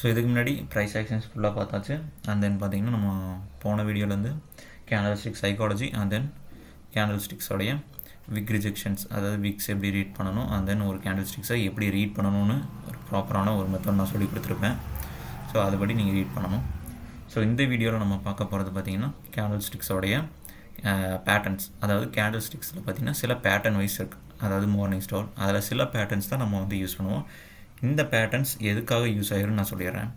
So இதுக்கு முன்னாடி price actions ஃபுல்லாக பார்த்தாச்சு. அண்ட் தென் பார்த்திங்கன்னா நம்ம போன வீடியோலேருந்து கேண்டல்ஸ்டிக் சைக்காலஜி அண்ட் தென் கேண்டல்ஸ்டிக்ஸோடைய விக் ரிஜெக்ஷன்ஸ், அதாவது விக்ஸ் எப்படி ரீட் பண்ணணும், அண்ட் தென் ஒரு கேண்டல்ஸ்டிக்ஸை எப்படி ரீட் பண்ணணும்னு ஒரு ப்ராப்பரான ஒரு மெத்தட் நான் சொல்லி கொடுத்துருப்பேன். ஸோ அதுபடி நீங்கள் ரீட் பண்ணணும். ஸோ இந்த வீடியோவில் நம்ம பார்க்க போகிறது பார்த்திங்கன்னா கேண்டல்ஸ்டிக்ஸோடைய பேட்டர்ன்ஸ். அதாவது கேண்டல்ஸ்டிக்ஸில் பார்த்திங்கன்னா சில பேட்டர்ன் வைஸ் இருக்குது. அதாவது மார்னிங் ஸ்டார், அதில் சில பேட்டர்ன்ஸ் தான் நம்ம வந்து யூஸ் பண்ணுவோம். இந்த பேட்டர்ன்ஸ் எதுக்காக யூஸ் ஆகிரும்னு நான் சொல்லிடுறேன்.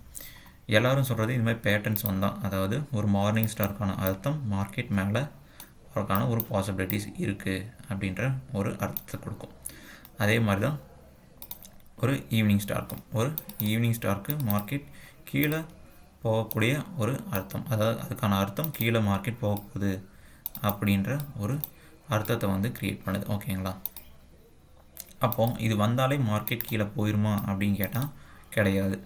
எல்லோரும் சொல்கிறது இது மாதிரி பேட்டர்ன்ஸ் வந்தால், அதாவது ஒரு மார்னிங் ஸ்டாருக்கான அர்த்தம் மார்க்கெட் மேலே வரக்கான ஒரு பாசிபிலிட்டிஸ் இருக்குது அப்படின்ற ஒரு அர்த்தத்தை கொடுக்கும். அதே மாதிரி தான் ஒரு ஈவினிங் ஸ்டாருக்கும், ஒரு ஈவினிங் ஸ்டாருக்கு மார்க்கெட் கீழே போகக்கூடிய ஒரு அர்த்தம், அதாவது அதுக்கான அர்த்தம் கீழே மார்க்கெட் போகக்கூடாது அப்படின்ற ஒரு அர்த்தத்தை வந்து க்ரியேட் பண்ணுது. ஓகேங்களா? அப்போது இது வந்தாலே மார்க்கெட் கீழே போயிருமா அப்படின்னு கேட்டால் கிடையாது.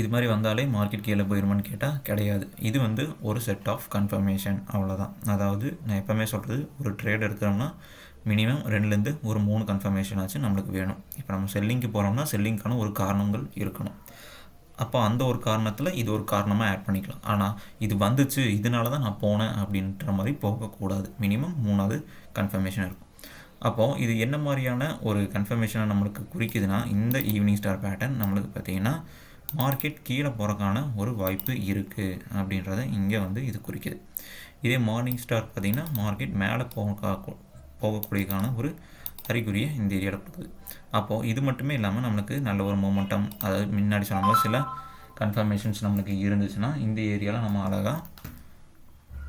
இது மாதிரி வந்தாலே மார்க்கெட் கீழே போயிருமான்னு கேட்டால் கிடையாது. இது வந்து ஒரு செட் ஆஃப் கன்ஃபர்மேஷன், அவ்வளோதான். அதாவது நான் எப்போவுமே சொல்கிறது, ஒரு ட்ரேட் எடுக்கிறோம்னா மினிமம் 2லேருந்து 3 கன்ஃபர்மேஷன் ஆச்சு நம்மளுக்கு வேணும். இப்போ நம்ம செல்லிங்க்கு போகிறோம்னா செல்லிங்க்கான ஒரு காரணங்கள் இருக்கணும். அப்போ அந்த ஒரு காரணத்தில் இது ஒரு காரணமாக ஆட் பண்ணிக்கலாம். ஆனால் இது வந்துச்சு, இதனால தான் நான் போனேன் அப்படின்ற மாதிரி போகக்கூடாது. மினிமம் 3வது கன்ஃபர்மேஷன் இருக்கும். அப்போது இது என்ன மாதிரியான ஒரு கன்ஃபர்மேஷனை நம்மளுக்கு குறிக்குதுன்னா, இந்த ஈவினிங் ஸ்டார் பேட்டர்ன் நம்மளுக்கு பார்த்திங்கன்னா மார்க்கெட் கீழே போகிறக்கான ஒரு வாய்ப்பு இருக்குது அப்படின்றத இங்கே வந்து இது குறிக்குது. இதே மார்னிங் ஸ்டார் பார்த்திங்கன்னா மார்க்கெட் மேலே போகக்கூடியக்கான ஒரு அறிகுறியை இந்த ஏரியாவில் கொடுக்குது. அப்போது இது மட்டுமே இல்லாமல் நம்மளுக்கு நல்ல ஒரு மொமெண்டம், அதாவது முன்னாடி சொன்ன மாதிரி சில கன்ஃபர்மேஷன்ஸ் நம்மளுக்கு இருந்துச்சுன்னா இந்த ஏரியாவில் நம்ம அழகாக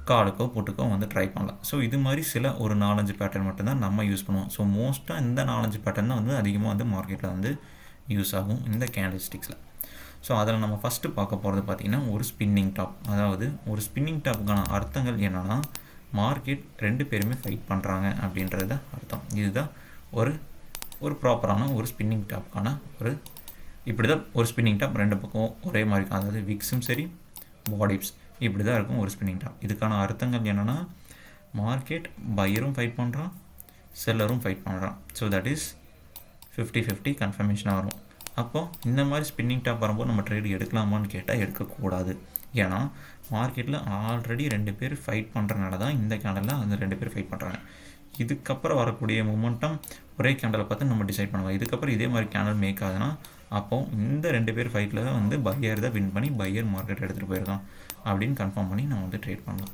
காலுக்கோ புட்டுக்கோ வந்து ட்ரை பண்ணலாம். ஸோ இது மாதிரி சில ஒரு 4-5 பேட்டர்ன் மட்டும்தான் நம்ம யூஸ் பண்ணுவோம். ஸோ மோஸ்ட்டாக இந்த 4-5 பேட்டர்ன் தான் வந்து அதிகமாக வந்து மார்க்கெட்டில் வந்து யூஸ் ஆகும் இந்த கேண்டில்ஸ்டிக்ஸில். ஸோ அதில் நம்ம ஃபஸ்ட்டு பார்க்க போகிறது பார்த்திங்கன்னா ஒரு ஸ்பின்னிங் டாப். அதாவது ஒரு ஸ்பின்னிங் டாப்புக்கான அர்த்தங்கள் என்னென்னா, மார்க்கெட் 2 பேருமே ஃபைட் பண்ணுறாங்க அப்படின்றது அர்த்தம். இதுதான் ஒரு ப்ராப்பரான ஒரு ஸ்பின்னிங் டாப்புக்கான ஒரு இப்படி தான் ஒரு ஸ்பின்னிங் டாப் 2 பக்கம் ஒரே மாதிரி இருக்கும். அதாவது விக்ஸும் சரி பாடிப்ஸ் இப்படி தான் இருக்கும் ஒரு ஸ்பின்னிங் டாப். இதுக்கான அர்த்தங்கள் என்னென்னா, மார்க்கெட் பையரும் ஃபைட் பண்ணுறான், செல்லரும் ஃபைட் பண்ணுறான். ஸோ தட் இஸ் 50-50 கன்ஃபர்மேஷனாக வரும். அப்போது இந்த மாதிரி ஸ்பின்னிங் டாப் வரும்போது நம்ம ட்ரேடு எடுக்கலாமான்னு கேட்டால் எடுக்கக்கூடாது. ஏன்னா மார்க்கெட்டில் ஆல்ரெடி 2 பேர் ஃபைட் பண்ணுறனால தான் இந்த கேண்டலில் அந்த 2 பேர் ஃபைட் பண்ணுறாங்க. இதுக்கப்புறம் வரக்கூடிய மொமெண்டம் ஒரே கேண்டலை பார்த்து நம்ம டிசைட் பண்ணுவோம். இதுக்கப்புறம் இதே மாதிரி கேண்டல் மேக் ஆகுதுன்னா அப்போது இந்த 2 பேர் ஃபைட்டில் தான் வந்து பையர் தான் வின் பண்ணி பையர் மார்க்கெட் எடுத்துகிட்டு போயிருக்கான் அப்படின்னு கன்ஃபார்ம் பண்ணி நம்ம வந்து ட்ரேட் பண்ணலாம்.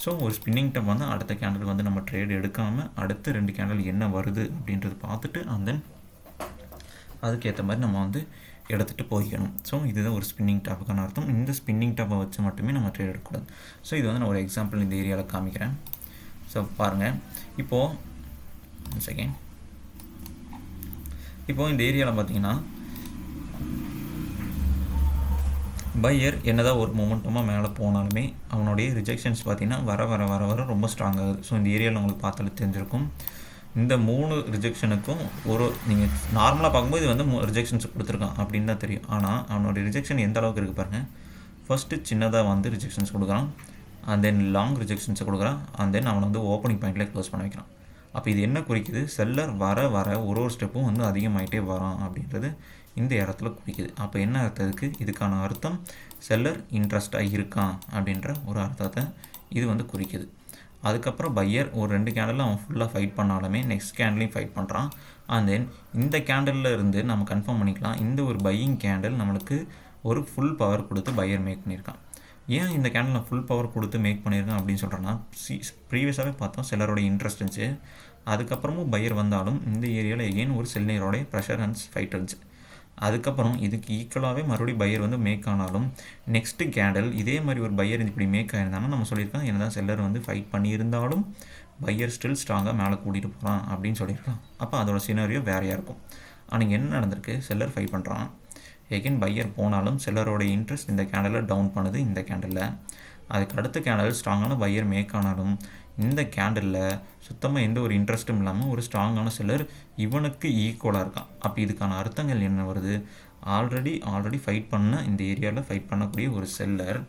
ஸோ ஒரு ஸ்பின்னிங் டாப் வந்து அடுத்த கேண்டல் வந்து நம்ம ட்ரேட் எடுக்காமல் அடுத்த 2 கேண்டல் என்ன வருது அப்படின்றது பார்த்துட்டு அண்ட் தென் அதுக்கேற்ற மாதிரி நம்ம வந்து எடுத்துகிட்டு போய்க்கணும். ஸோ இதுதான் ஒரு ஸ்பின்னிங் டாப்புக்கான அர்த்தம். இந்த ஸ்பின்னிங் டாப்பை வச்சு மட்டுமே நம்ம ட்ரேட் எடுக்கக்கூடாது. ஸோ இது வந்து நான் ஒரு எக்ஸாம்பிள் இந்த ஏரியாவில் காமிக்கிறேன். ஸோ பாருங்கள், இப்போது செகண்ட் இந்த ஏரியாவில் பார்த்தீங்கன்னா பையர் என்னதான் ஒரு மொமெண்டமாக மேலே போனாலுமே அவனுடைய ரிஜெக்ஷன்ஸ் பார்த்திங்கன்னா வர ரொம்ப ஸ்ட்ராங் ஆகுது. ஸோ இந்த ஏரியாவில் உங்களுக்கு பார்த்தாலே தெரிஞ்சிருக்கும். இந்த 3 ரிஜெக்ஷனுக்கும் நீங்கள் நார்மலாக பார்க்கும்போது இது வந்து ரிஜெக்ஷன்ஸ் கொடுத்துருக்கான் அப்படின்னு தான் தெரியும். ஆனால் அவனோட ரிஜெக்ஷன் எந்த அளவுக்கு இருக்குது பாருங்கள். ஃபஸ்ட்டு சின்னதாக வந்து ரிஜெக்ஷன்ஸ் கொடுக்குறான், அண்ட் தென் லாங் ரிஜெக்ஷன்ஸை கொடுக்குறான், அண்ட் தென் அவனை வந்து ஓப்பனிங் பாயிண்ட்லேயே க்ளோஸ் பண்ண வைக்கிறான். அப்போ இது என்ன குறிக்குது? செல்லர் வர ஒரு ஸ்டெப்பும் வந்து அதிகமாகிட்டே வரான் அப்படின்றது இந்த இடத்துல குறிக்குது. அப்போ என்ன அர்த்தத்துக்கு இதுக்கான அர்த்தம் செல்லர் இன்ட்ரெஸ்டாக இருக்கான் அப்படின்ற ஒரு அர்த்தத்தை இது வந்து குறிக்குது. அதுக்கப்புறம் பையர் ஒரு 2 கேண்டலில் அவன் ஃபுல்லாக ஃபைட் பண்ணாலுமே நெக்ஸ்ட் கேண்டலையும் ஃபைட் பண்ணுறான். அண்ட் தென் இந்த கேண்டலில் இருந்து நம்ம கன்ஃபார்ம் பண்ணிக்கலாம் இந்த ஒரு பையிங் கேண்டல் நம்மளுக்கு ஒரு ஃபுல் பவர் கொடுத்து பையர் மேக் பண்ணியிருக்கான். ஏன் இந்த கேண்டல் நான் ஃபுல் பவர் கொடுத்து மேக் பண்ணியிருக்கேன் அப்படின்னு சொல்கிறேன்னா, ப்ரீவியஸாகவே பார்த்தோம் செல்லரோட இன்ட்ரெஸ்ட் இருந்துச்சு. அதுக்கப்புறமும் பையர் வந்தாலும் இந்த ஏரியாவில் எகெயின் ஒரு செல்லரோடைய ப்ரெஷர் அண்ட் ஃபைட் இருந்துச்சு. அதுக்கப்புறம் இதுக்கு ஈக்குவலாகவே மறுபடியும் பையர் வந்து மேக் ஆனாலும் நெக்ஸ்ட்டு கேண்டல் இதே மாதிரி ஒரு பையர் இப்படி மேக் ஆயிருந்தாலும் நம்ம சொல்லியிருக்கோம் என்னதான் செல்லர் வந்து ஃபைட் பண்ணியிருந்தாலும் பையர் ஸ்டில் ஸ்ட்ராங்காக மேலே கூட்டிகிட்டு போகிறான் அப்படின்னு சொல்லியிருக்கலாம். அப்போ அதோட சினாரியோ வேறையாக இருக்கும். ஆனால் இங்கே என்ன நடந்திருக்கு? செல்லர் ஃபைட் பண்ணுறான், எகெயின் பையர் போனாலும் செல்லரோட இன்ட்ரெஸ்ட் இந்த கேண்டலில் டவுன் பண்ணுது. இந்த கேண்டலில் அதுக்கு அடுத்த கேண்டல் ஸ்ட்ராங்கான பையர் மேக் ஆனாலும் இந்த கேண்டலில் சுத்தமாக எந்த ஒரு இன்ட்ரெஸ்ட்டும் இல்லாமல் ஒரு ஸ்ட்ராங்கான செல்லர் இவனுக்கு ஈக்குவலாக இருக்கான். அப்போ இதுக்கான அர்த்தங்கள் என்ன வருது? ஆல்ரெடி ஃபைட் பண்ண இந்த ஏரியாவில் ஃபைட் பண்ணக்கூடிய ஒரு செல்லர்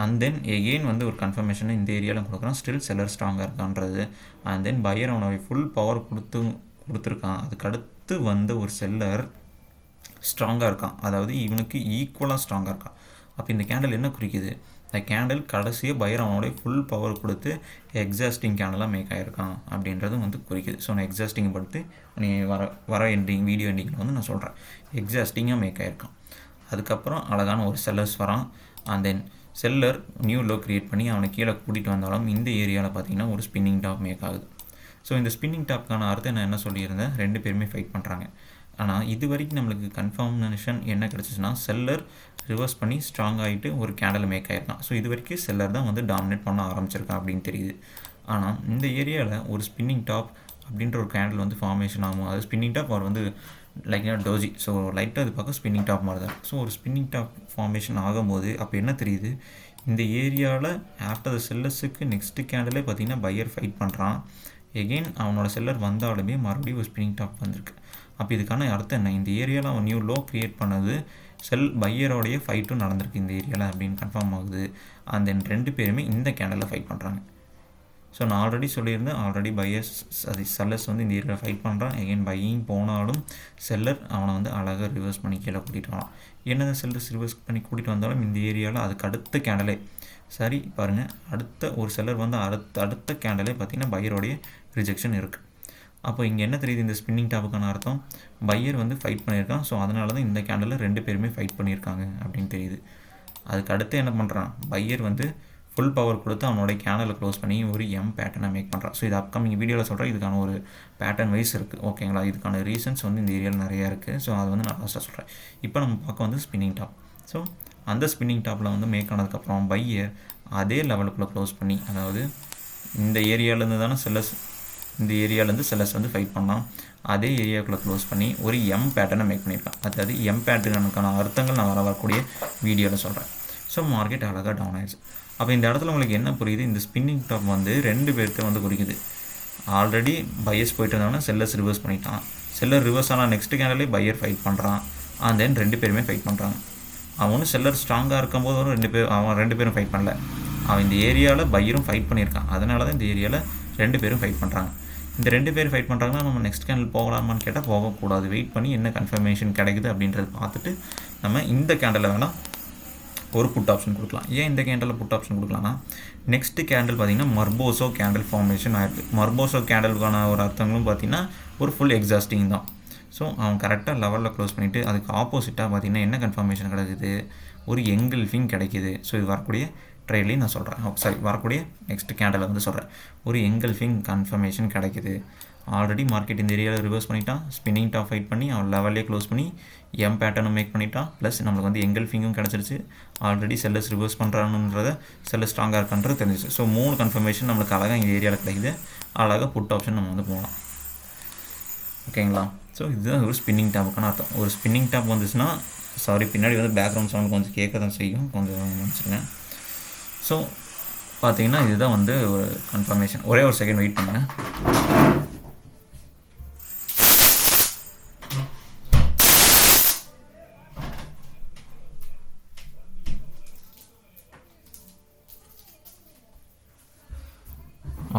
அண்ட் தென் எகெயின் வந்து ஒரு கன்ஃபர்மேஷனை இந்த ஏரியாவில் கொடுக்குறான், ஸ்டில் செல்லர் ஸ்ட்ராங்காக இருக்கான்றது. அண்ட் தென் பையர் அவனை ஃபுல் பவர் கொடுத்துருக்கான். அதுக்கு அடுத்து வந்த ஒரு செல்லர் ஸ்ட்ராங்காக இருக்கான், அதாவது இவனுக்கு ஈக்குவலாக ஸ்ட்ராங்காக இருக்கான். அப்போ இந்த கேண்டில் என்ன குறிக்குது? இந்த கேண்டில் கடைசியாக பையர் அவனுடைய ஃபுல் பவர் கொடுத்து எக்ஸாஸ்டிங் கேண்டலாக மேக் ஆகிருக்கான் அப்படின்றது வந்து குறிக்குது. ஸோ நான் எக்ஸாஸ்டிங் படுத்து நீ வர எண்டிங் வீடியோ எண்டிங்கில் வந்து நான் சொல்கிறேன், எக்ஸாஸ்டிங்காக மேக் ஆகிருக்கான். அதுக்கப்புறம் அழகான ஒரு செல்லர்ஸ் வரான். And then seller new low create பண்ணி அவனை கீழே கூட்டிகிட்டு வந்தாலும் இந்த ஏரியாவில் பார்த்தீங்கன்னா ஒரு ஸ்பின்னிங் டாப் மேக் ஆகுது. ஸோ இந்த ஸ்பின்னிங் டாப்க்கான அர்த்தம் நான் என்ன சொல்லியிருந்தேன், 2 பேருமே ஃபைட் பண்ணுறாங்க. ஆனால் இது வரைக்கும் நம்மளுக்கு கன்ஃபர்மேஷன் என்ன கிடச்சிச்சுன்னா செல்லர் ரிவர்ஸ் பண்ணி ஸ்ட்ராங் ஆகிட்டு ஒரு கேண்டில் மேக் ஆகிருக்கான். ஸோ இது வரைக்கும் செல்லர் தான் வந்து டாமினேட் பண்ண ஆரம்பிச்சிருக்கான் அப்படின்னு தெரியுது. ஆனால் இந்த ஏரியாவில் ஒரு ஸ்பின்னிங் டாப் அப்படின்ற ஒரு கேண்டில் வந்து ஃபார்மேஷன் ஆகும். அது ஸ்பின்னிங் டாப் அவர் வந்து லைட்டாக டோஜி, ஸோ லைட்டாக அது பார்க்க ஸ்பின்னிங் டாப் மாதிரி தான். ஸோ ஒரு ஸ்பின்னிங் டாப் ஃபார்மேஷன் ஆகும்போது அப்போ என்ன தெரியுது, இந்த ஏரியாவில் ஆஃப்டர் த செல்லர்ஸுக்கு நெக்ஸ்ட்டு கேண்டிலே பார்த்திங்கன்னா பையர் ஃபைட் பண்ணுறான். எகெயின் அவனோட செல்லர் வந்தாலுமே மறுபடியும் ஒரு ஸ்பின்னிங் டாப் வந்திருக்கு. அப்போ இதுக்கான அர்த்தம் என்ன, இந்த ஏரியாவில் அவன் நியூ லோ க்ரியேட் பண்ணது பையரோடைய ஃபைட்டும் நடந்திருக்கு இந்த ஏரியாவில் அப்படின்னு கன்ஃபார்ம் ஆகுது. அண்ட் தென் 2 பேருமே இந்த கேண்டலில் ஃபைட் பண்ணுறாங்க. ஸோ நான் ஆல்ரெடி சொல்லியிருந்தேன், ஆல்ரெடி செல்லர்ஸ் வந்து இந்த ஏரியாவில் ஃபைட் பண்ணுறான். எகெயின் பையிங் போனாலும் செல்லர் அவனை வந்து அழகாக ரிவர்ஸ் பண்ணி கீழே கூட்டிகிட்டு வரான். என்னதான் செல்லர்ஸ் ரிவர்ஸ் பண்ணி கூட்டிகிட்டு வந்தாலும் இந்த ஏரியாவில் அதுக்கு அடுத்த கேண்டலே சரி பாருங்கள், அடுத்த ஒரு செல்லர் வந்து அடுத்த கேண்டலே பார்த்திங்கன்னா பையரோடைய ரிஜெக்ஷன் இருக்குது. அப்போ இங்கே என்ன தெரியுது, இந்த ஸ்பின்னிங் டாப்புக்கான அர்த்தம் பையர் வந்து ஃபைட் பண்ணியிருக்கான். ஸோ அதனால தான் இந்த கேண்டலில் 2 பேருமே ஃபைட் பண்ணியிருக்காங்க அப்படின்னு தெரியுது. அதுக்கு அடுத்து என்ன பண்ணுறான், பையர் வந்து ஃபுல் பவர் கொடுத்து அவனோட கேண்டலை க்ளோஸ் பண்ணி ஒரு பேட்டர்னை மேக் பண்ணுறான். ஸோ இது அப்கமிங் வீடியோவில் சொல்கிறேன், இதுக்கான ஒரு பேட்டர்ன் வைஸ் இருக்குது. ஓகேங்களா, இதுக்கான ரீசன்ஸ் வந்து இந்த ஏரியாவில் நிறையா இருக்குது. ஸோ அது வந்து நான் லாஸ்ட்டாக சொல்கிறேன். இப்போ நம்ம பார்க்க வந்து ஸ்பின்னிங் டாப். ஸோ அந்த ஸ்பின்னிங் டாப்பில் வந்து மேக் ஆனதுக்கப்புறம் பையர் அதே லெவலுக்குள்ளே க்ளோஸ் பண்ணி, அதாவது இந்த ஏரியாவிலேருந்து தானே இந்த ஏரியாவிலேருந்து செல்லர்ஸ் வந்து ஃபைட் பண்ணான், அதே ஏரியாவுக்குள்ளே க்ளோஸ் பண்ணி ஒரு பேட்டர்னை மேக் பண்ணியிருக்கான். அதாவது பேட்டர்னுக்கான அர்த்தங்கள் நான் வரக்கூடிய வீடியோவில் சொல்கிறேன். ஸோ மார்க்கெட் அழகாக டவுன் ஆயிடுச்சு. அப்போ இந்த இடத்துல உங்களுக்கு என்ன புரியுது, இந்த ஸ்பின்னிங் டாப் வந்து 2 பேர்த்த வந்து குறிக்குது. ஆல்ரெடி பையர்ஸ் போயிட்டு இருந்தாங்கன்னா செல்லர்ஸ் ரிவர்ஸ் பண்ணிட்டான், செல்லர் ரிவர்ஸ் ஆனால் நெக்ஸ்ட் கேண்டலே பையர் ஃபைட் பண்ணுறான். அண்ட் தென் 2 பேருமே ஃபைட் பண்ணுறாங்க. அவனும் செல்லர் ஸ்ட்ராங்காக இருக்கும்போது அவன் 2 பேரும் ஃபைட் பண்ணல, அவன் இந்த ஏரியாவில் பையரும் ஃபைட் பண்ணியிருக்கான். அதனால தான் இந்த ஏரியாவில் 2 பேரும் ஃபைட் பண்ணுறாங்க. இந்த 2 பேர் ஃபைட் பண்ணுறாங்கன்னா நம்ம நெக்ஸ்ட் கேண்டில் போகலாமான்னு கேட்டால் போகக்கூடாது, வெயிட் பண்ணி என்ன கன்ஃபர்மேஷன் கிடைக்குது அப்படின்றது பார்த்துட்டு நம்ம இந்த கேண்டலில் வேணால் ஒரு புட் ஆப்ஷன் கொடுக்கலாம். ஏன் இந்த கேண்டலில் புட் ஆப்ஷன் கொடுக்கலாம்னா, நெக்ஸ்ட்டு கேண்டில் பார்த்திங்கன்னா மர்போசோ கேண்டில் ஃபார்மேஷன் ஆகிருக்கு. மர்போசோ கேண்டலுக்கான ஒரு அர்த்தங்களும் பார்த்திங்கன்னா ஒரு ஃபுல் எக்ஸாஸ்டிங் தான். ஸோ அவன் கரெக்டாக லெவலில் க்ளோஸ் பண்ணிவிட்டு அதுக்கு ஆப்போசிட்டாக பார்த்திங்கன்னா என்ன கன்ஃபர்மேஷன் கிடைக்குது, ஒரு எங்கல்ஃபிங் கிடைக்கிது. ஸோ இது வரக்கூடிய ட்ரெயிலையும் நான் சொல்கிறேன், வரக்கூடிய நெக்ஸ்ட் கேண்டலில் வந்து சொல்கிறேன், ஒரு எங்கல்ஃபிங் கன்ஃபர்மேஷன் கிடைக்குது. ஆல்ரெடி மார்க்கெட் இந்த ஏரியாவில் ரிவர்ஸ் பண்ணிட்டான், ஸ்பின்னிங் டாப் ஃபைட் பண்ணி அவன் லெவல்லே க்ளோஸ் பண்ணி பேட்டர்னும் மேக் பண்ணிட்டான். ப்ளஸ் நம்மளுக்கு வந்து எங்கல்ஃபிங்கும் கிடச்சிருச்சு. ஆல்ரெடி செல்லர்ஸ் ரிவர்ஸ் பண்ணுறானுன்றத செல்லர் ஸ்ட்ராங்காக இருக்கான்றது தெரிஞ்சிச்சு. ஸோ 3 கன்ஃபர்மேஷன் நம்மளுக்கு அழகாக இந்த ஏரியாவில் கிடைக்குது. அழகாக புட் ஆப்ஷன் நம்ம வந்து போகலாம். ஓகேங்களா, ஸோ இதுதான் ஒரு ஸ்பின்னிங் டாப்புக்கான அர்த்தம். ஒரு ஸ்பின்னிங் டாப் வந்துச்சுன்னா, பின்னாடி வந்து பேக்ரவுண்ட் சவுண்ட் கொஞ்சம் கேட்க தான் செய்யும், கொஞ்சம் நினச்சிருங்க. ஸோ பார்த்தீங்கன்னா இதுதான் வந்து ஒரு கன்ஃபர்மேஷன். ஒரே ஒரு செகண்ட் வெயிட் பண்ணுங்கள்.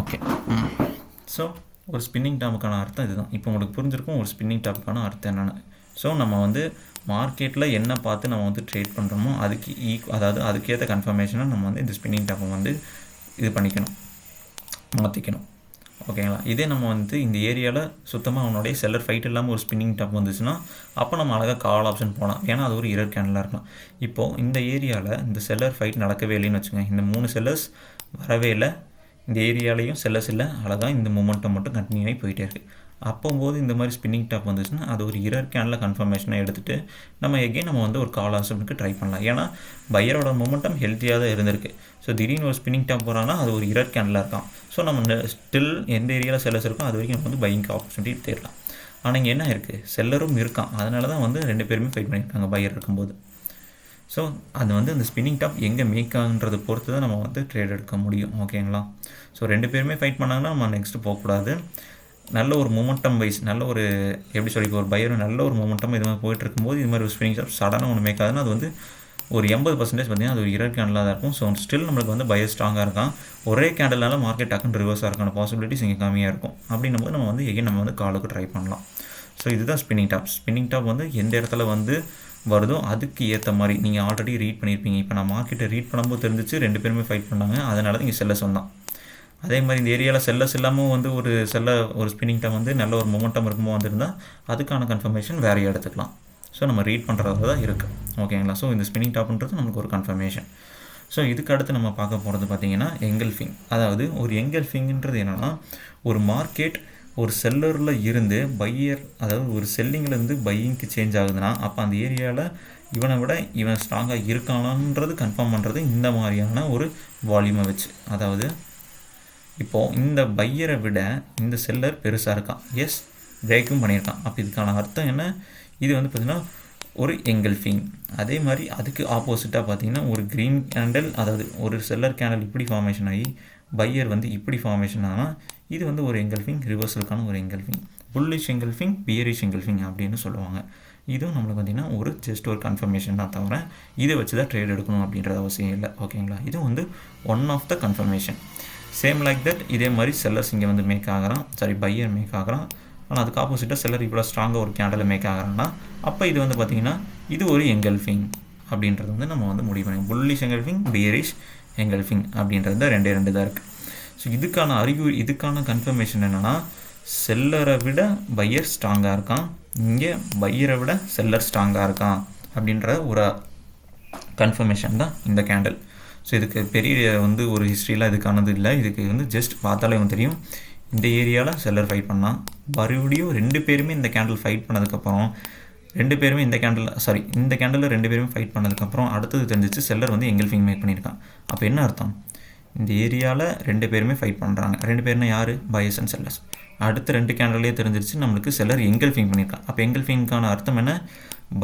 ஓகே, ஸோ ஒரு ஸ்பின்னிங் டாப்புக்கான அர்த்தம் இதுதான். இப்போ உங்களுக்கு புரிஞ்சிருக்கும் ஒரு ஸ்பின்னிங் டாப்புக்கான அர்த்தம் என்னென்னு. ஸோ நம்ம வந்து மார்க்கெட்டில் என்ன பார்த்து நம்ம வந்து ட்ரேட் பண்ணுறோமோ அதுக்கு அதாவது அதுக்கேற்ற கன்ஃபர்மேஷனை நம்ம வந்து இந்த ஸ்பின்னிங் டாப்பை வந்து இது பண்ணிக்கணும், மாற்றிக்கணும். ஓகேங்களா, இதே நம்ம வந்து இந்த ஏரியாவில் சுத்தமாக அவனுடைய செல்லர் ஃபைட் இல்லாமல் ஒரு ஸ்பின்னிங் டாப் வந்துச்சுன்னா அப்போ நம்ம அழகாக கால் ஆப்ஷன் போகலாம். ஏன்னா அது ஒரு இரர் கேண்டலாக இருக்கலாம். இப்போது இந்த ஏரியாவில் இந்த செல்லர் ஃபைட் நடக்கவே இல்லைன்னு வச்சுக்கோங்க, இந்த 3 செல்லர்ஸ் வரவே இல்லை, இந்த ஏரியாலையும் செல்லர்ஸ் இல்லை, அழகாக இந்த மூமெண்ட்டம் மட்டும் கண்டினியூ ஆகி போயிட்டே இருக்குது. அப்போது இந்த மாதிரி ஸ்பின்னிங் டாப் வந்துச்சுன்னா அது ஒரு இரர் கேண்டில் கன்ஃபர்மேஷனை எடுத்துகிட்டு நம்ம வந்து ஒரு கால் ஆப்ஷனுக்கு ட்ரை பண்ணலாம். ஏன்னா பையரோட மூமெண்டம் ஹெல்த்தியாக தான் இருந்திருக்கு. ஸோ திடீர்னு ஒரு ஸ்பின்னிங் டாப் போகிறான்னா அது ஒரு இரர் கேண்டிலாக இருக்கான். ஸோ நம்ம ஸ்டில் எந்த ஏரியாவில் செல்லர்ஸ் இருக்கோ அது வரைக்கும் நம்ம வந்து பையிங் ஆப்பர்ச்சுனிட்டி தேடலாம். ஆனால் இங்கே என்ன இருக்குது, செல்லரும் இருக்கான், அதனால தான் வந்து 2 பேருமே ஃபைட் பண்ணியிருக்காங்க பையர் இருக்கும்போது. ஸோ அது வந்து அந்த ஸ்பின்னிங் டாப் எங்கே மேக் ஆகுன்றதை பொறுத்து தான் நம்ம வந்து ட்ரேட் எடுக்க முடியும். ஓகேங்களா, ஸோ 2 பேருமே ஃபைட் பண்ணாங்கன்னா நம்ம நெக்ஸ்ட்டு போகக்கூடாது. நல்ல ஒரு மூமெண்டம் வைஸ், நல்ல ஒரு எப்படி சொல்லி, ஒரு பையரும் நல்ல ஒரு மூமெண்டம் இது மாதிரி போயிட்டு இருக்கும்போது இது மாதிரி ஒரு ஸ்பின்னிங் டாப் சடனாக ஒன்று மேக் ஆகுதுன்னா அது வந்து ஒரு 80% பார்த்திங்கன்னா அது ஒரு இரர் கேண்டலாக தான் இருக்கும். ஸோ ஸ்டில் நம்மளுக்கு வந்து பையர் ஸ்ட்ராங்காக இருக்கான், ஒரே கேண்டல்னால மார்க்கெட் டக்குன்னு ரிவர்ஸாக இருக்கான பாசிபிலிட்டிஸ் இங்கே கம்மியாக இருக்கும். அப்படின்னும் போது நம்ம வந்து எகைன் நம்ம வந்து காலுக்கு ட்ரை பண்ணலாம். ஸோ இதுதான் ஸ்பின்னிங் டாப். ஸ்பின்னிங் டாப் வந்து எந்த இடத்துல வந்து வருதோ அதுக்கு ஏற்ற மாதிரி நீங்கள் ஆல்ரெடி ரீட் பண்ணியிருப்பீங்க. இப்போ நான் மார்க்கெட்டை ரீட் பண்ணும்போது தெரிஞ்சிச்சு 2 பேருமே ஃபைட் பண்ணாங்க, அதனால தான் இங்கே செல்லர்ஸ் வந்தான். அதே மாதிரி இந்த ஏரியாவில் செல்லர்ஸ் இல்லாமல் வந்து ஒரு ஸ்பின்னிங் டாப் வந்து நல்ல ஒரு மொமெண்டம் இருக்கும்போது வந்திருந்தால் அதுக்கான கன்ஃபர்மேஷன் வேறையாக எடுத்துக்கலாம். ஸோ நம்ம ரீட் பண்ணுறது தான் இருக்குது. ஓகேங்களா? ஸோ இந்த ஸ்பின்னிங் டாப்ன்றது நமக்கு ஒரு கன்ஃபர்மேஷன். ஸோ இதுக்கு அடுத்து நம்ம பார்க்க போகிறது பார்த்திங்கன்னா எங்கல்ஃபிங். அதாவது ஒரு எங்கல்ஃபிங்ன்றது என்னென்னா, ஒரு மார்க்கெட் ஒரு செல்லரில் இருந்து பையர், அதாவது ஒரு செல்லிங்லேருந்து பையிங்க்கு சேஞ்ச் ஆகுதுன்னா அப்போ அந்த ஏரியாவில் இவனை விட இவன் ஸ்ட்ராங்காக இருக்கானான்றது கன்ஃபார்ம் பண்ணுறது இந்த மாதிரியான ஒரு வால்யூமை வச்சு. அதாவது இப்போது இந்த பையரை விட இந்த செல்லர் பெருசாக இருக்கான், எஸ் பிரேக்கும் பண்ணியிருக்கான். அப்போ இதுக்கான அர்த்தம் என்ன? இது வந்து பார்த்திங்கன்னா ஒரு எங்கல்ஃபிங். அதே மாதிரி அதுக்கு ஆப்போசிட்டாக பார்த்திங்கன்னா ஒரு க்ரீன் கேண்டல், அதாவது ஒரு செல்லர் கேண்டல் இப்படி ஃபார்மேஷன் ஆகி பையர் வந்து இப்படி ஃபார்மேஷன் ஆனால் இது வந்து ஒரு எங்கல்ஃபிங், ரிவர்சலுக்கான ஒரு engulfing. Bullish engulfing, bearish engulfing அப்படின்னு சொல்லுவாங்க. இதுவும் நம்மளுக்கு பார்த்திங்கன்னா ஒரு ஜஸ்ட் ஒரு கன்ஃபர்மேஷன் தான், தவிர இதை வச்சு தான் ட்ரேட் எடுக்கணும் அப்படின்றது அவசியம் இல்லை. ஓகேங்களா? இது வந்து one of the confirmation. Same like that இதே மாதிரி செல்லர்ஸ் இங்கே வந்து மேக் ஆகிறான், பையர் மேக் ஆகிறான். ஆனால் அதுக்கு ஆப்போசிட்டாக செல்லர் இவ்வளோ ஸ்ட்ராங்காக ஒரு கேண்டலை மேக் ஆகிறான்னா அப்போ இது வந்து பார்த்திங்கன்னா இது ஒரு எங்கல்ஃபிங் அப்படின்றது வந்து நம்ம வந்து முடிவு பண்ணி, புல்லிஷ் எங்கல்ஃபிங், பியரிஷ் எங்கல்ஃபிங் அப்படின்றது ரெண்டு தான் இருக்குது. ஸோ இதுக்கான அறிகுறி, இதுக்கான கன்ஃபர்மேஷன் என்னென்னா, செல்லரை விட பையர் ஸ்ட்ராங்காக இருக்கான், இங்கே பையரை விட செல்லர் ஸ்ட்ராங்காக இருக்கான் அப்படின்ற ஒரு கன்ஃபர்மேஷன் தான் இந்த கேண்டல். ஸோ இதுக்கு பெரிய வந்து ஒரு ஹிஸ்ட்ரிலாம் இதுக்கானது இல்லை. இதுக்கு வந்து ஜஸ்ட் பார்த்தாலே வந்து தெரியும், இந்த ஏரியாவில் செல்லர் ஃபைட் பண்ணால் மறுபடியும் 2 பேருமே இந்த கேண்டில் ஃபைட் பண்ணதுக்கப்புறம் 2 பேருமே இந்த கேண்டலில் 2 பேருமே ஃபைட் பண்ணதுக்கப்புறம் அடுத்தது தெரிஞ்சிச்சு செல்லர் வந்து எங்கல்ஃபிங் மேக் பண்ணியிருக்கான். அப்போ என்ன அர்த்தம்? இந்த ஏரியாவில் 2 பேருமே ஃபைட் பண்ணுறாங்க. 2 பேர்னா யார்? Buyers and sellers. அடுத்த 2 கேண்டல்லே தெரிஞ்சிருச்சு நம்மளுக்கு செல்லர் எங்கல்ஃபிங் பண்ணியிருக்கான். அப்போ எங்கல்ஃபிங்கான அர்த்தம் என்ன?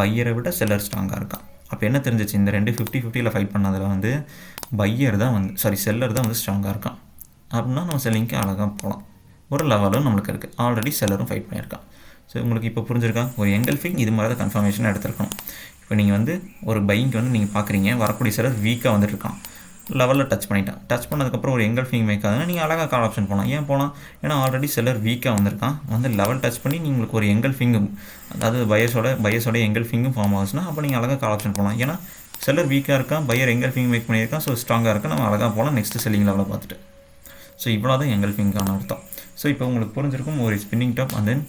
பையரை விட செல்லர் ஸ்ட்ராங்காக இருக்கான். அப்போ என்ன தெரிஞ்சிச்சு? இந்த 2 50-50 ஃபைட் பண்ணதில் வந்து செல்லர் தான் வந்து ஸ்ட்ராங்காக இருக்கான். அப்படின்னா நம்ம செல்லிங்க்கு அழகாக போகலாம். ஒரு லெவலும் நம்மளுக்கு இருக்குது, ஆல்ரெடி செல்லரும் ஃபைட் பண்ணியிருக்கான். ஸோ உங்களுக்கு இப்போ புரிஞ்சிருக்கா? ஒரு எங்கல்ஃபிங் இது மாதிரி தான் கன்ஃபர்மேஷனாக எடுத்துருக்கணும். இப்போ நீங்கள் வந்து ஒரு பையிங்க்கு வந்து நீங்கள் பார்க்குறீங்க, வரக்கூடிய செல்லர் வீக்காக வந்துட்டுருக்கான், லெவலில் டச் டச் பண்ணதுக்கப்புறம் ஒரு எங்கல்ஃபிங் மேக் ஆகுதுன்னா நீங்கள் அழகாக கால் ஆப்ஷன் போகலாம். ஏன் போகலாம்? ஏன்னா ஆல்ரெடி செல்லர் வீக்காக வந்திருக்கான், வந்து லெவல் டச் பண்ணி உங்களுக்கு ஒரு எங்கல்ஃபிங்கும், அதாவது பையர்ஸோட எங்கல்ஃபிங்கும் ஃபார்ம் ஆகுச்சுன்னா அப்போ நீங்கள் அழகாக கால் ஆப்ஷன் போகலாம். ஏன்னா செல்லர் வீக்காக இருக்கான், பையர் எங்கல்ஃபிங் மேக் பண்ணியிருக்கான், ஸோ ஸ்ட்ராங்காக இருக்கா, நம்ம அழகாக போகலாம் நெக்ஸ்ட்டு செல்லிங் லெவலில் பார்த்துட்டு. ஸோ இவ்வளோ தான் எங்கல்ஃபிங்கான அர்த்தம். ஸோ இப்போ உங்களுக்கு புரிஞ்சிருக்கும், ஒரு ஸ்பின்னிங் டாப் அண்ட் தென்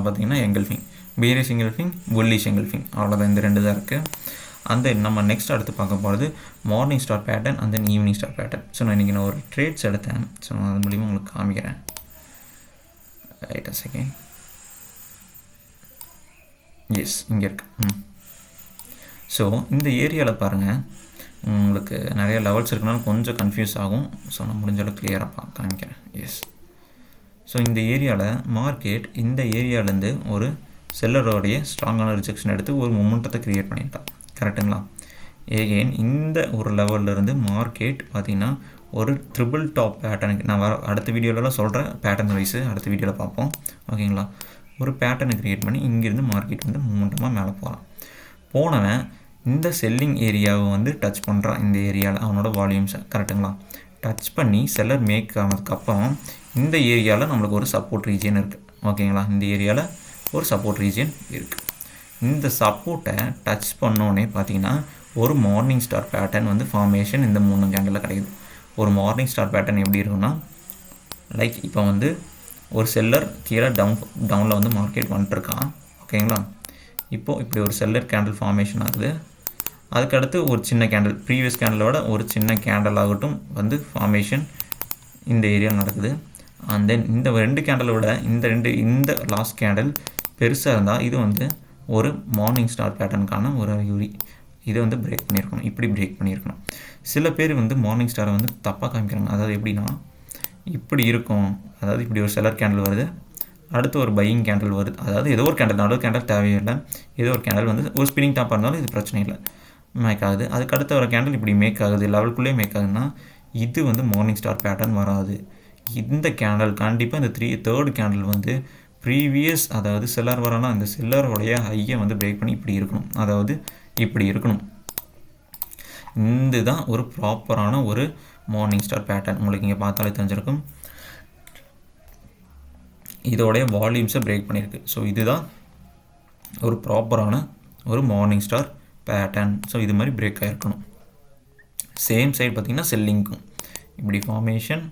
பார்த்திங்கன்னா engulfing, bearish engulfing, bullish engulfing, அவ்வளோதான். இந்த 2 தான் இருக்குது. அந்த நம்ம நெக்ஸ்ட் அடுத்து பார்க்க போகிறது morning star pattern and then evening star pattern. So நான் இன்றைக்கி ஒரு ட்ரேட்ஸ் எடுத்தேன். ஸோ அது மூலிமா உங்களுக்கு காமிக்கிறேன். ரைட் அ செகண்ட். எஸ், இங்கே இருக்குது. ஸோ இந்த ஏரியாவில் பாருங்கள், உங்களுக்கு நிறைய லெவல்ஸ் இருக்கனால கொஞ்சம் கன்ஃபியூஸ் ஆகும். ஸோ நான் முடிஞ்சளவு கிளியராக காமிக்கிறேன். எஸ், ஸோ இந்த ஏரியாவில் மார்க்கெட் இந்த ஏரியாவிலேருந்து ஒரு செல்லரோடைய ஸ்ட்ராங்கான ரிஜெக்ஷன் எடுத்து ஒரு மொமெண்டத்தை க்ரியேட் பண்ணியிருக்கான். கரெக்டுங்களா? ஏகெயின் இந்த ஒரு லெவல்லேருந்து மார்க்கெட் பார்த்திங்கன்னா ஒரு ட்ரிபிள் டாப் பேட்டர்னுக்கு, நான் அடுத்த வீடியோலலாம் சொல்கிறேன், பேட்டர்ன் வைஸு அடுத்த வீடியோவில் பார்ப்போம். ஓகேங்களா? ஒரு பேட்டர்னை க்ரியேட் பண்ணி இங்கேருந்து மார்க்கெட் வந்து மொமெண்டமாக மேலே போனவன் இந்த செல்லிங் ஏரியாவை வந்து டச் பண்ணுறான். இந்த ஏரியாவில் அவனோட வால்யூம்ஸை கரெக்டுங்களா டச் பண்ணி செல்லர் மேக் ஆனதுக்கப்புறம் இந்த ஏரியாவில் நம்மளுக்கு ஒரு சப்போர்ட் ரீஜியன் இருக்குது. ஓகேங்களா? இந்த ஏரியாவில் ஒரு சப்போர்ட் ரீஜியன் இருக்குது. இந்த சப்போர்ட்டை டச் பண்ணோன்னே பார்த்தீங்கன்னா ஒரு மார்னிங் ஸ்டார் பேட்டர்ன் வந்து ஃபார்மேஷன் இந்த 3 கேண்டில் கிடைக்குது. ஒரு மார்னிங் ஸ்டார் பேட்டர்ன் எப்படி இருக்குன்னா, லைக் இப்போ வந்து ஒரு செல்லர் கீழே டவுனில் வந்து மார்க்கெட் வந்துட்டுருக்கான். ஓகேங்களா? இப்போது இப்படி ஒரு செல்லர் கேண்டில் ஃபார்மேஷன் ஆகுது. அதுக்கடுத்து ஒரு சின்ன கேண்டில், ப்ரீவியஸ் கேண்டிலோட ஒரு சின்ன கேண்டில் ஆகட்டும் வந்து ஃபார்மேஷன் இந்த ஏரியா நடக்குது. அண்ட் தென் இந்த 2 கேண்டிலை விட இந்த லாஸ்ட் கேண்டில் பெருசாக இருந்தால் இது வந்து ஒரு மார்னிங் ஸ்டார் பேட்டர்னுக்கான ஒரு அறிகுறி. இதை வந்து பிரேக் பண்ணியிருக்கணும், இப்படி பிரேக் பண்ணியிருக்கணும். சில பேர் வந்து மார்னிங் ஸ்டாரை வந்து தப்பாக காமிக்கிறாங்க. அதாவது எப்படின்னா, இப்படி இருக்கும், அதாவது இப்படி ஒரு செல்லர் கேண்டில் வருது, அடுத்து ஒரு பையிங் கேண்டில் வருது, அதாவது ஏதோ ஒரு கேண்டில், நடுவு கேண்டில் தேவையில்லை, ஏதோ ஒரு கேண்டில் வந்து ஒரு ஸ்பின்னிங் டாப்பாக இருந்தாலும் இது பிரச்சனை இல்லை, மேக் ஆகுது. அதுக்கு அடுத்த ஒரு கேண்டில் இப்படி மேக் ஆகுது, லெவலுக்குள்ளே மேக் ஆகுதுன்னா இது வந்து மார்னிங் ஸ்டார் பேட்டர்ன் வராது. இந்த கேண்டில் கண்டிப்பாக இந்த தேர்ட் கேண்டில் வந்து ப்ரீவியஸ், அதாவது செல்லர் வரானா இந்த செல்லருடைய ஹையை வந்து பிரேக் பண்ணி இப்படி இருக்கணும், அதாவது இப்படி இருக்கணும். இதுதான் ஒரு ப்ராப்பரான ஒரு மார்னிங் ஸ்டார் பேட்டர்ன். உங்களுக்கு இங்கே பார்த்தாலே தெரிஞ்சிருக்கும். இதோடைய வால்யூம்ஸை பிரேக் பண்ணியிருக்கு. ஸோ இதுதான் ஒரு ப்ராப்பரான ஒரு மார்னிங் ஸ்டார் பேட்டர்ன். ஸோ இது மாதிரி பிரேக் ஆகிருக்கணும். சேம் சைடு பார்த்திங்கன்னா செல்லிங்க்கும் இப்படி ஃபார்மேஷன்,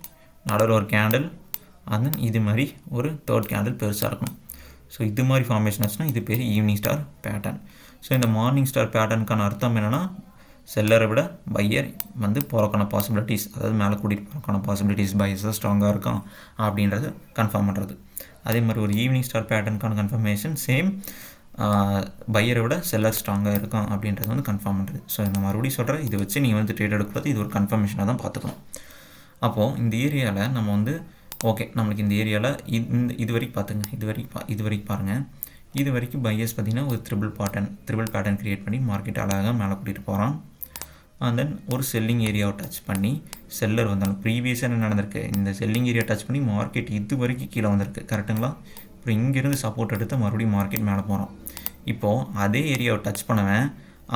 நடுவில் ஒரு கேண்டில், அண்ட் தென் இது மாதிரி ஒரு தேர்ட் கேண்டில் பெருசாக இருக்கணும். ஸோ இது மாதிரி ஃபார்மேஷன் ஆச்சுன்னா இது பேர் ஈவினிங் ஸ்டார் பேட்டர்ன். ஸோ இந்த மார்னிங் ஸ்டார் பேட்டர்னுக்கான அர்த்தம் என்னென்னா, செல்லரை விட பையர் வந்து போகிறக்கான பாசிபிலிட்டிஸ், அதாவது மேலே கூட்டிகிட்டு போகிறக்கான பாசிபிலிட்டிஸ் பையர்ஸாக ஸ்ட்ராங்காக இருக்கும் அப்படின்றது கன்ஃபார்ம் பண்ணுறது. அதே மாதிரி ஒரு ஈவினிங் ஸ்டார் பேட்டர்னுக்கான கன்ஃபர்மேஷன் சேம், பையரை விட செல்லர் ஸ்ட்ராங்காக இருக்கும் அப்படின்றது வந்து கன்ஃபார்ம் பண்ணுறது. ஸோ நான் மறுபடியும் சொல்கிறேன், இதை வச்சு நீங்கள் வந்து ட்ரேட் எடுக்கிறது இது ஒரு கன்ஃபர்மேஷனாக தான் பார்த்துக்கணும். அப்போது இந்த ஏரியாவில் நம்ம வந்து ஓகே, நம்மளுக்கு இந்த ஏரியாவில் இது வரைக்கும் பார்த்துங்க, இது வரைக்கும் பாருங்கள். இது வரைக்கும் பையர்ஸ் பார்த்திங்கன்னா ஒரு த்ரிபிள் பேட்டர்ன் க்ரியேட் பண்ணி மார்க்கெட் அழகாக மேலே கூட்டிகிட்டு போகிறான். அண்ட் தென் ஒரு செல்லிங் ஏரியாவை டச் பண்ணி செல்லர் வந்தாலும் ப்ரீவியஸாக என்ன நடந்திருக்கு, இந்த செல்லிங் ஏரியா டச் பண்ணி மார்க்கெட் இது வரைக்கும் கீழே வந்திருக்கு, கரெக்டுங்களா? அப்புறம் இங்கேருந்து சப்போர்ட் எடுத்து மறுபடியும் மார்க்கெட் மேலே போகிறான். இப்போது அதே ஏரியாவை டச் பண்ணவன்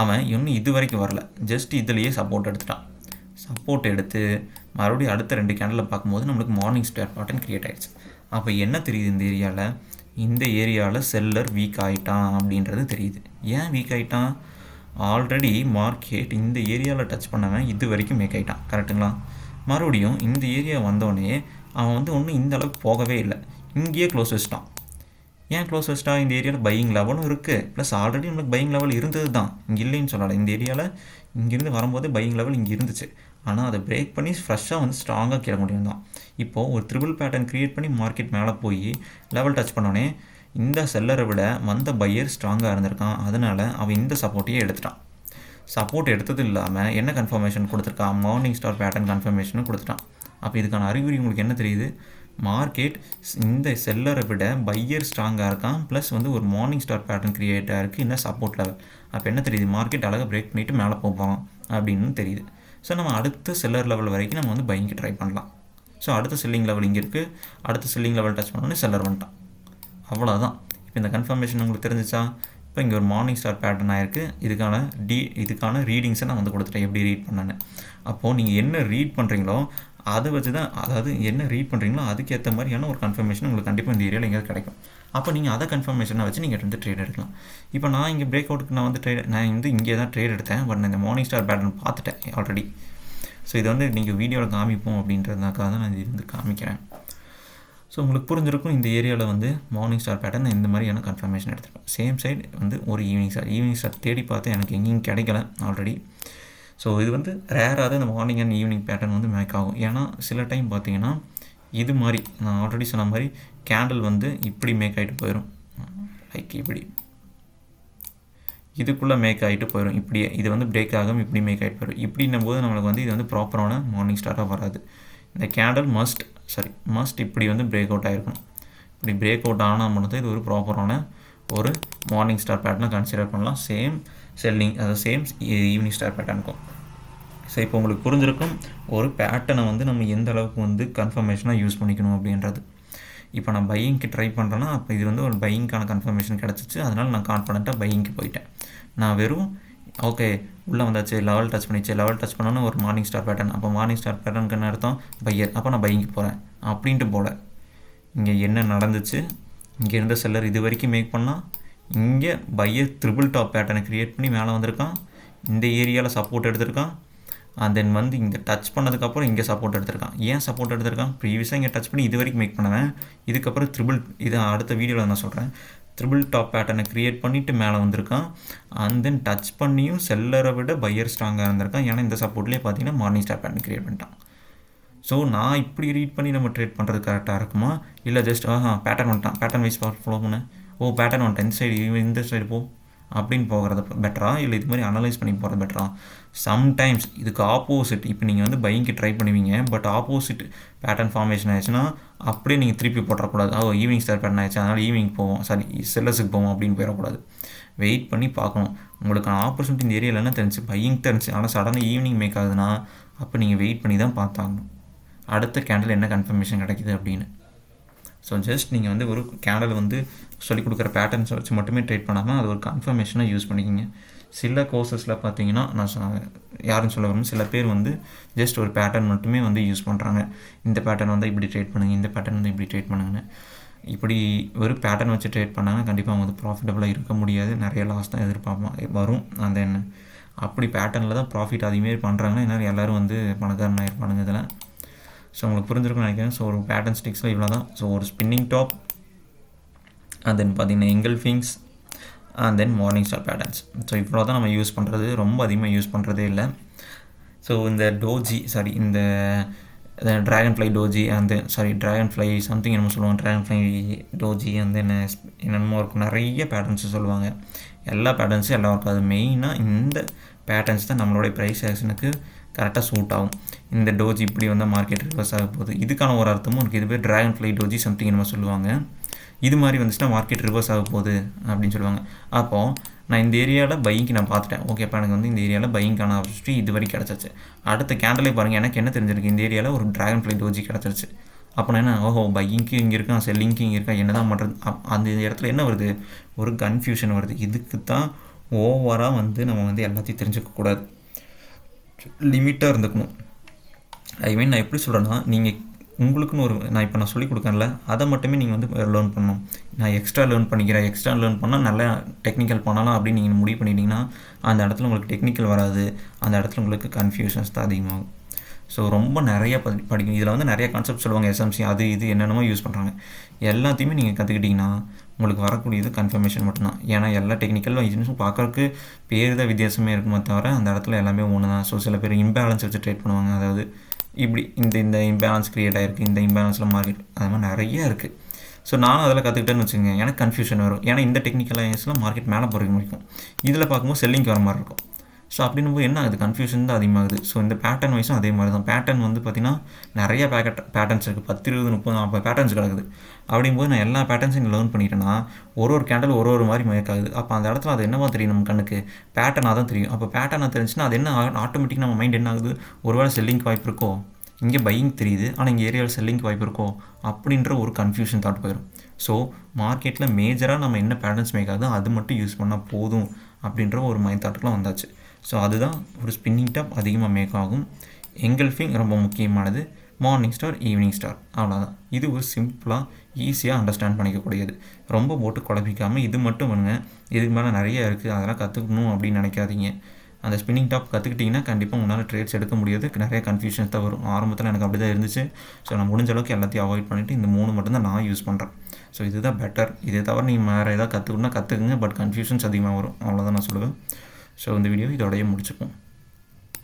அவன் இன்னும் இது வரைக்கும் வரல, ஜஸ்ட் இதுலேயே சப்போர்ட் எடுத்துட்டான். சப்போர்ட் எடுத்து மறுபடியும் அடுத்த 2 கேண்டில் பார்க்கும்போது நம்மளுக்கு மார்னிங் ஸ்டார் பேட்டர்ன் க்ரியேட் ஆகிடுச்சு. அப்போ என்ன தெரியுது, இந்த ஏரியாவில் செல்லர் வீக் ஆகிட்டான் அப்படின்றது தெரியுது. ஏன் வீக் ஆகிட்டான்? ஆல்ரெடி மார்க்கெட் இந்த ஏரியாவில் டச் பண்ணவன் இது வரைக்கும் மேக் ஆகிட்டான், கரெக்டுங்களா? மறுபடியும் இந்த ஏரியா வந்தோடனே அவன் வந்து ஒன்றும் இந்த அளவுக்கு போகவே இல்லை, இங்கேயே க்ளோஸ் வச்சிட்டான். ஏன் க்ளோஸ் வச்சிட்டா? இந்த ஏரியாவில் பையிங் லெவலும் இருக்குது, ப்ளஸ் ஆல்ரெடி நம்மளுக்கு பையிங் லெவல் இருந்தது தான், இங்கே இல்லைன்னு சொல்லலை. இந்த ஏரியாவில் இங்கேருந்து வரும்போது பையிங் லெவல் இங்கே இருந்துச்சு, ஆனால் அதை பிரேக் பண்ணி ஃப்ரெஷ்ஷாக வந்து ஸ்ட்ராங்காக கீழே முடியும் தான். இப்போது ஒரு த்ரிபிள் பேட்டர்ன் க்ரியேட் பண்ணி மார்க்கெட் மேலே போய் லெவல் டச் பண்ணோடனே இந்த செல்லரை விட வந்த பையர் ஸ்ட்ராங்காக இருந்திருக்கான், அதனால் அவன் இந்த சப்போர்ட்டையே எடுத்துட்டான். சப்போர்ட் எடுத்தது இல்லாமல் என்ன கன்ஃபர்மேஷன் கொடுத்துருக்கான், மார்னிங் ஸ்டார் பேட்டர்ன் கன்ஃபர்மேஷனும் கொடுத்துட்டான். அப்போ இதுக்கான அறிகுறி உங்களுக்கு என்ன தெரியுது, மார்க்கெட் இந்த செல்லரை விட பையர் ஸ்ட்ராங்காக இருக்கான், ப்ளஸ் வந்து ஒரு மார்னிங் ஸ்டார் பேட்டர்ன் க்ரியேட் ஆகிருக்கு இந்த சப்போர்ட் லெவல். அப்போ என்ன தெரியுது, மார்க்கெட் அழகாக பிரேக் பண்ணிவிட்டு மேலே போவான் அப்படின்னு தெரியுது. ஸோ நம்ம அடுத்த செல்லர் லெவல் வரைக்கும் நம்ம வந்து பையிங்க்கு ட்ரை பண்ணலாம். ஸோ அடுத்த செல்லிங் லெவல் இங்கே இருக்குது, அடுத்த செல்லிங் லெவல் டச் பண்ணோன்னே செல்லர் வந்துட்டான், அவ்வளோதான். இப்போ இந்த கன்ஃபர்மேஷன் உங்களுக்கு தெரிஞ்சிச்சா? இப்போ இங்கே ஒரு மார்னிங் ஸ்டார் பேட்டர்ன் ஆகிருக்கு, இதுக்கான ரீடிங்ஸை நான் வந்து கொடுத்துட்டேன், எப்படி ரீட் பண்ணேன்னு. அப்போது நீங்கள் என்ன ரீட் பண்ணுறீங்களோ அதை வச்சு தான், அதாவது என்ன ரீட் பண்ணுறீங்களோ அதுக்கேற்ற மாதிரியான ஒரு கன்ஃபர்மேஷன் உங்களுக்கு கண்டிப்பாக இந்த ஏரியாவில் எங்கேயாவது கிடைக்கும். அப்போ நீங்கள் அதை கன்ஃபர்மேஷனை வச்சு நீங்கள் வந்து ட்ரேட் எடுக்கலாம். இப்போ நான் இங்கே பிரேக் அவுட்டுக்கு நான் வந்து இங்கே தான் ட்ரேட் எடுத்தேன், பட் நான் இந்த மார்னிங் ஸ்டார் பேட்டர்ன் பார்த்துட்டேன் ஆல்ரெடி. ஸோ இது வந்து நீங்கள் வீடியோவில் காமிப்போம் அப்படின்றதுக்காக தான் நான் இது வந்து காமிக்கிறேன். ஸோ உங்களுக்கு புரிஞ்சிருக்கும், இந்த ஏரியாவில் வந்து மார்னிங் ஸ்டார் பேட்டர்ன் இந்த மாதிரியான கன்ஃபர்மேஷன் எடுத்துருப்பேன். சேம் சைடு வந்து ஒரு ஈவினிங் ஸ்டார் தேடி பார்த்தேன், எனக்கு எங்கேயும் கிடைக்கல ஆல்ரெடி. ஸோ இது வந்து ரேராக தான் இந்த மார்னிங் அண்ட் ஈவினிங் பேட்டர்ன் வந்து மேக் ஆகும். ஏன்னா சில டைம் பார்த்தீங்கன்னா இது மாதிரி நான் ஆல்ரெடி சொன்ன மாதிரி கேண்டில் வந்து இப்படி மேக் ஆகிட்டு போயிடும், லைக் இப்படி இதுக்குள்ளே மேக் ஆகிட்டு போயிடும், இப்படியே இது வந்து பிரேக் ஆகும், இப்படி மேக் ஆகிட்டு போயிடும். இப்படின்னும் போது நம்மளுக்கு வந்து இது வந்து ப்ராப்பரான மார்னிங் ஸ்டாராக வராது. இந்த கேண்டில் மஸ்ட் இப்படி வந்து பிரேக் அவுட் ஆகிருக்கணும். இப்படி பிரேக் அவுட் ஆனால் மட்டும் இது ஒரு ப்ராப்பரான ஒரு மார்னிங் ஸ்டார் பேட்டர்னை கன்சிடர் பண்ணலாம். சேம் செல்லிங், அதாவது சேம் ஈவினிங் ஸ்டார் பேட்டர்னுக்கும். ஸோ இப்போ உங்களுக்கு புரிஞ்சிருக்கும் ஒரு பேட்டர்னை வந்து நம்ம எந்த அளவுக்கு வந்து கன்ஃபர்மேஷனாக யூஸ் பண்ணிக்கணும் அப்படின்றது. இப்போ நான் பையிங்க்கு ட்ரை பண்ணுறேன்னா அப்போ இது வந்து ஒரு பையிங்க்கான கன்ஃபர்மேஷன் கிடச்சிச்சு, அதனால் நான் கான்ஃபிடென்ட்டாக பையிங்க்கு போயிட்டேன். நான் வெறும் ஓகே உள்ளே வந்தாச்சு, லெவல் டச் பண்ணோன்னு ஒரு மார்னிங் ஸ்டார் பேட்டர்ன், அப்போ மார்னிங் ஸ்டார் பேட்டர்னுக்கு என்ன அர்த்தம், பையர், அப்போ நான் பையிங்க்கு போகிறேன் அப்படின்ட்டு போல. இங்கே என்ன நடந்துச்சு, இங்கே இருந்த செல்லர் இது வரைக்கும் மேக் பண்ணால், இங்கே பையர் ட்ரிபிள் டாப் பேட்டர்னை க்ரியேட் பண்ணி மேலே வந்திருக்கான், இந்த ஏரியாவில் சப்போர்ட் எடுத்திருக்கான், அண்ட் தென் வந்து இங்கே டச் பண்ணதுக்கப்புறம் இங்கே சப்போர்ட் எடுத்திருக்கான். ஏன் சப்போர்ட் எடுத்திருக்கான், ப்ரீவியஸாக இங்கே டச் பண்ணி இது வரைக்கும் மேக் பண்ணுவேன், இதுக்கப்புறம் இது அடுத்த வீடியோவில் நான் சொல்கிறேன், ட்ரிபிள் டாப் பேட்டர்னை க்ரியேட் பண்ணிவிட்டு மேலே வந்திருக்கான், அண்ட் தென் டச் பண்ணியும் செல்லரை விட பையர் ஸ்ட்ராங்காக இருந்திருக்கான். ஏன்னா இந்த சப்போர்ட்லேயே பார்த்தீங்கன்னா மார்னிங் ஸ்டார் பேட்டர்ன் க்ரியேட் பண்ணிட்டான். ஸோ நான் இப்படி ரீட் பண்ணி நம்ம ட்ரேட் பண்ணுறது கரெக்டாக இருக்குமா, இல்லை ஜஸ்ட் பேட்டர்ன் வந்துட்டான், பேட்டர்ன் வைஸ் ஃபாலோ பண்ணு, பேட்டர்ன் வந்துட்டான், இந்த சைடு போ அப்படின்னு போகிறது பெட்டரா, இல்லை இது மாதிரி அனலைஸ் பண்ணி போகிறது பெட்டரா? சம்டைம்ஸ் இதுக்கு ஆப்போசிட், இப்போ நீங்கள் வந்து பையிங்க்கு ட்ரை பண்ணுவீங்க, பட் ஆப்போசிட் பேட்டர்ன் ஃபார்மேஷன் ஆயிடுச்சுன்னா அப்படியே நீங்கள் திருப்பி போட்டக்கூடாது. ஈவினிங் ஸ்டார் பேட்டர்ன் ஆயிடுச்சு அதனால் ஈவினிங் போவோம், செல்லர்ஸுக்கு போவோம் அப்படின்னு போயிடக்கூடாது. வெயிட் பண்ணி பார்க்கணும். உங்களுக்கு ஆப்பர்ச்சுனிட்டி இந்த ஏரியாவில் என்ன தெரிஞ்சு, பையிங் தெரிஞ்சு, ஆனால் சடனாக ஈவினிங் மேக் ஆகுதுன்னா அப்போ நீங்கள் வெயிட் பண்ணி தான் பார்த்தாகணும் அடுத்த கேண்டில் என்ன கன்ஃபர்மேஷன் கிடைக்கிது அப்படின்னு. ஸோ ஜஸ்ட் நீங்கள் வந்து ஒரு கேண்டில் வந்து சொல்லிக் கொடுக்குற பேட்டர்ன்ஸை வச்சு மட்டுமே ட்ரேட் பண்ணாமல் அது ஒரு கன்ஃபர்மேஷனாக யூஸ் பண்ணிக்கிங்க. சில கோர்சஸில் பார்த்தீங்கன்னா நான் யாருன்னு சொல்ல வரணும், சில பேர் வந்து ஜஸ்ட் ஒரு பேட்டர்ன் மட்டுமே வந்து யூஸ் பண்ணுறாங்க. இந்த பேட்டர்ன் வந்து இப்படி ட்ரேட் பண்ணுங்கள், இந்த பேட்டர்ன் வந்து இப்படி ட்ரேட் பண்ணுங்கன்னு. இப்படி ஒரு பேட்டர்ன் வச்சு ட்ரேட் பண்ணாங்கன்னா கண்டிப்பாக அவங்க வந்து ப்ராஃபிட்டபுளாக இருக்க முடியாது, நிறைய லாஸ் தான் எதிர்பார்ப்போம் வரும். அந்த என்ன அப்படி பேட்டர்னில் தான் ப்ராஃபிட் அதிகமாரி பண்ணுறாங்கன்னா இன்னும் எல்லோரும் வந்து பணக்காரனாக இருப்பானுங்க இதில். ஸோ உங்களுக்கு புரிஞ்சிருக்கும்னு நினைக்கிறேன். ஸோ ஒரு பேட்டர்ன் ஸ்டிக்ஸில் இவ்வளோ தான். ஸோ ஒரு ஸ்பின்னிங் டாப் அண்ட் தென் பார்த்திங்கன்னா engulfings and then morning star patterns. So இவ்வளோ தான் நம்ம யூஸ் பண்ணுறது, ரொம்ப அதிகமாக யூஸ் பண்ணுறதே இல்லை. ஸோ இந்த இந்த dragon fly doji dragon fly something என்னமோ சொல்லுவாங்க, ட்ராகன் ஃப்ளை டோஜி அந்த என்னென்னமோ இருக்கும், நிறைய பேட்டர்ன்ஸு சொல்லுவாங்க. எல்லா பேட்டர்ன்ஸும் எல்லாம் இருக்காது. மெயினாக இந்த பேட்டர்ன்ஸ் தான் நம்மளுடைய ப்ரைஸ் ஆக்ஷனுக்கு கரெக்டாக சூட் ஆகும். இந்த டோஜி இப்படி வந்தால் மார்க்கெட் ரிவர்ஸ் ஆக போகுது, இதுக்கான ஒரு அர்த்தமும் இருக்குது. இது பேர் ட்ராகன் ஃப்ளை டோஜி சம்திங் என்னமோ சொல்லுவாங்க. இது மாதிரி வந்துச்சுன்னா மார்க்கெட் ரிவர்ஸ் ஆக போகுது அப்படின்னு சொல்லுவாங்க. அப்போது நான் இந்த ஏரியாவில் பையிங்க்கு நான் பார்த்துட்டேன், ஓகேப்பா எனக்கு வந்து இந்த ஏரியாவில் பையிங்கான ஆப்பர்ச்சுனிட்டி இது வரைக்கும் கிடச்சிருச்சு. அடுத்த கேண்டலே பாருங்கள், எனக்கு என்ன தெரிஞ்சிருக்கு, இந்த ஏரியாவில் ஒரு ட்ராகன் ஃப்ளை டோஜி கிடச்சிருச்சு. அப்போ நான் என்ன, ஓஹோ பையிங்க்கு இங்கே இருக்கான், செல்லிங்க்கு இங்கே இருக்கா, என்ன தான் பண்ணுறது, அந்த இடத்துல என்ன வருது, ஒரு கன்ஃபியூஷன் வருது. இதுக்கு தான் ஓவராக வந்து நம்ம வந்து எல்லாத்தையும் தெரிஞ்சுக்கக்கூடாது, லிமிட்டாக இருந்துக்கணும். நான் எப்படி சொல்கிறேன்னா, நீங்கள் உங்களுக்குன்னு நான் சொல்லிக் கொடுக்கேன்ல, அதை மட்டுமே நீங்கள் வந்து லேர்ன் பண்ணணும். நான் எக்ஸ்ட்ரா லேர்ன் பண்ணால் நல்லா டெக்னிக்கல் பண்ணலாம் அப்படின்னு நீங்கள் முடிவு பண்ணிட்டீங்கன்னா அந்த இடத்துல உங்களுக்கு டெக்னிக்கல் வராது, அந்த இடத்துல உங்களுக்கு கன்ஃபியூஷன்ஸ் தான் அதிகமாகும். ஸோ ரொம்ப நிறைய படிக்கணும். இதில் வந்து நிறைய கான்செப்ட் சொல்லுவாங்க, எஸ்எம்சி அது இது என்னென்னமோ யூஸ் பண்ணுறாங்க. எல்லாத்தையுமே நீங்கள் கற்றுக்கிட்டிங்கன்னா உங்களுக்கு வரக்கூடியது கன்ஃபர்மேஷன் மட்டும்தான். ஏன்னா எல்லா டெக்னிக்கல் இதுன்னு பார்க்குறதுக்கு பேர் தான் வித்தியாசமே இருக்குமே தவிர அந்த இடத்துல எல்லாமே ஒன்று தான். ஸோ சில பேர் இம்பேலன்ஸ் வச்சு ட்ரேட் பண்ணுவாங்க, அதாவது இப்படி இந்த இம்பேலன்ஸ் க்ரியேட் ஆகிருக்கு, இந்த இம்பேலன்ஸில் மார்க்கெட், அது மாதிரி நிறைய இருக்குது. ஸோ நானும் அதில் கற்றுக்கிட்டேன்னு வச்சுக்கோங்க, எனக்கு கன்ஃபியூஷன் வரும். ஏன்னா இந்த டெக்னிக்கல் லைன்ஸில் மார்க்கெட் மேலே போகிறதுக்கு முடிக்கும், இதில் பார்க்கும்போது செல்லிங் வர மாதிரி இருக்கும். ஸோ அப்படின்னும்போது என்ன ஆகுது, கன்ஃபியூஷன் தான் அதிகமாகுது. ஸோ இந்த பேட்டர்ன் வைஸும் அதே மாதிரி தான். பேட்டர்ன் வந்து பார்த்திங்கன்னா நிறைய பேட்டர்ன்ஸ் இருக்குது, 10, 20, 30, 40 பேட்டர்ன்ஸ் கிடக்குது. அப்படிங்கும்போது நான் எல்லா பேட்டர்ன்ஸையும் லேர்ன் பண்ணிட்டேன்னா ஒரு கேண்டல் ஒரு மாதிரி மேக் ஆகுது. அப்போ அந்த இடத்துல அது என்னவா தெரியும், நம்ம கண்ணுக்கு பேட்டர்னாக தான் தெரியும். அப்போ பேட்டர்னாக தெரிஞ்சுன்னா அது என்ன ஆட்டோமேட்டிக் நம்ம மைண்ட் என்ன ஆகுது, ஒருவேளை செல்லிங்க்கு வாய்ப்பு இருக்கோ, இங்கே பையிங் தெரியுது ஆனால் இங்கே ஏரியாவில் செல்லிங்க்கு வாய்ப்பு இருக்கோ அப்படின்ற ஒரு கன்ஃபியூஷன் தாட் போயிடும். ஸோ மார்க்கெட்டில் மேஜராக நம்ம என்ன பேட்டர்ன்ஸ் மேக் ஆகுதோ அது மட்டும் யூஸ் பண்ணால் போதும் அப்படின்ற ஒரு மைண்ட் தாட்டுக்குலாம் வந்தாச்சு. ஸோ அதுதான் ஒரு ஸ்பின்னிங் டாப் அதிகமாக மேக் ஆகும். எங்கல்ஃபிங் ரொம்ப முக்கியமானது, மார்னிங் ஸ்டார் ஈவினிங் ஸ்டார், அவ்வளோதான். இது ஒரு சிம்பிளாக ஈஸியாக அண்டர்ஸ்டாண்ட் பண்ணிக்கக்கூடியது. ரொம்ப போட்டு குழப்பிக்காமல் இது மட்டும் பண்ணுங்கள். இதுக்கு மேலே நிறைய இருக்குது, அதெல்லாம் கற்றுக்கணும் அப்படின்னு நினைக்காதீங்க. அந்த ஸ்பின்னிங் டாப் கற்றுக்கிட்டிங்கன்னா கண்டிப்பாக உங்களால் ட்ரேட்ஸ் எடுக்க முடியாது, நிறைய கன்ஃபியூஷன்ஸ் தான் வரும். ஆரம்பத்தில் எனக்கு அப்படி தான் இருந்துச்சு. ஸோ நான் முடிஞ்ச அளவுக்கு எல்லாத்தையும் அவாய்ட் பண்ணிவிட்டு இந்த 3 மட்டும்தான் நான் யூஸ் பண்ணுறேன். ஸோ இதுதான் பெட்டர். இதை தவிர நீங்கள் வேறு ஏதாவது கற்றுக்கணுன்னா கற்றுக்குங்க, பட் கன்ஃபியூஷன்ஸ் அதிகமாக வரும், அவ்வளோதான் நான் சொல்லுவேன். ஸோ இந்த வீடியோ இதோடய முடிச்சுப்போம்.